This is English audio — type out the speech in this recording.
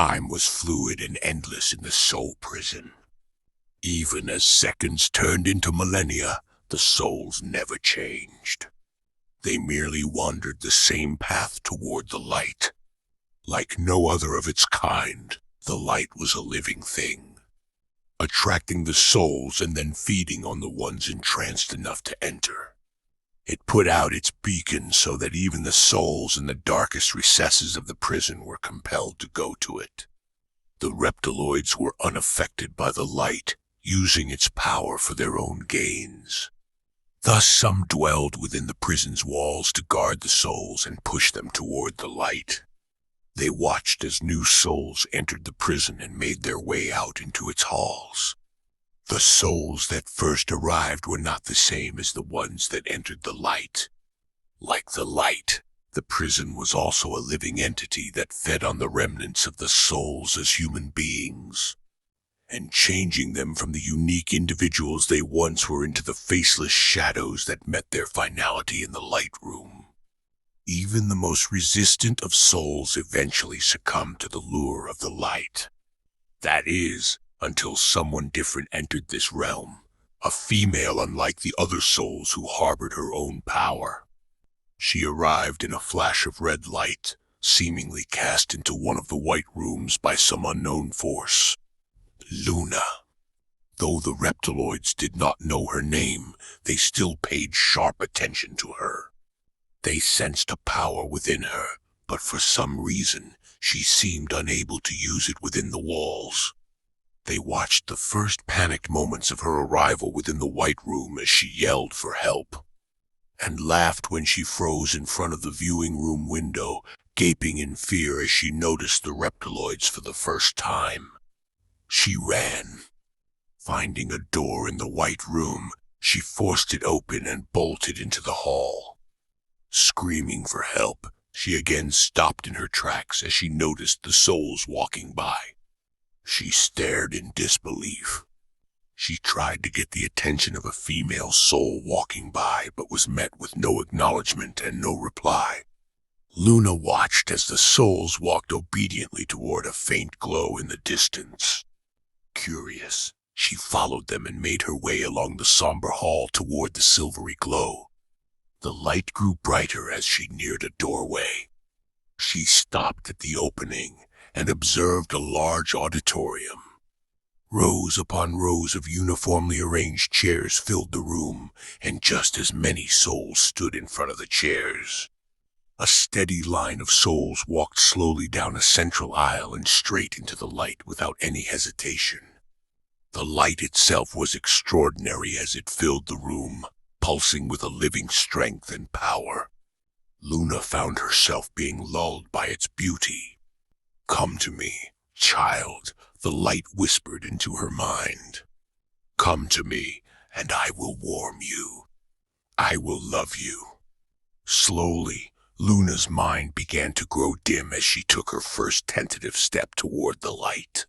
Time was fluid and endless in the soul prison. Even as seconds turned into millennia, the souls never changed. They merely wandered the same path toward the light. Like no other of its kind, the light was a living thing, attracting the souls and then feeding on the ones entranced enough to enter. It put out its beacon so that even the souls in the darkest recesses of the prison were compelled to go to it. The reptiloids were unaffected by the light, using its power for their own gains. Thus some dwelled within the prison's walls to guard the souls and push them toward the light. They watched as new souls entered the prison and made their way out into its halls. The souls that first arrived were not the same as the ones that entered the light. Like the light, the prison was also a living entity that fed on the remnants of the souls as human beings, and changing them from the unique individuals they once were into the faceless shadows that met their finality in the light room. Even the most resistant of souls eventually succumbed to the lure of the light. That is, until someone different entered this realm, a female unlike the other souls who harbored her own power. She arrived in a flash of red light, seemingly cast into one of the white rooms by some unknown force. Luna. Though the reptiloids did not know her name, they still paid sharp attention to her. They sensed a power within her, but for some reason, she seemed unable to use it within the walls. They watched the first panicked moments of her arrival within the white room as she yelled for help, and laughed when she froze in front of the viewing room window, gaping in fear as she noticed the reptiloids for the first time. She ran. Finding a door in the white room, she forced it open and bolted into the hall. Screaming for help, she again stopped in her tracks as she noticed the souls walking by. She stared in disbelief. She tried to get the attention of a female soul walking by, but was met with no acknowledgement and no reply. Luna watched as the souls walked obediently toward a faint glow in the distance. Curious, she followed them and made her way along the somber hall toward the silvery glow. The light grew brighter as she neared a doorway. She stopped at the opening and observed a large auditorium. Rows upon rows of uniformly arranged chairs filled the room, and just as many souls stood in front of the chairs. A steady line of souls walked slowly down a central aisle and straight into the light without any hesitation. The light itself was extraordinary as it filled the room, pulsing with a living strength and power. Luna found herself being lulled by its beauty. "Come to me, child," the light whispered into her mind. "Come to me, and I will warm you. I will love you." Slowly, Luna's mind began to grow dim as she took her first tentative step toward the light.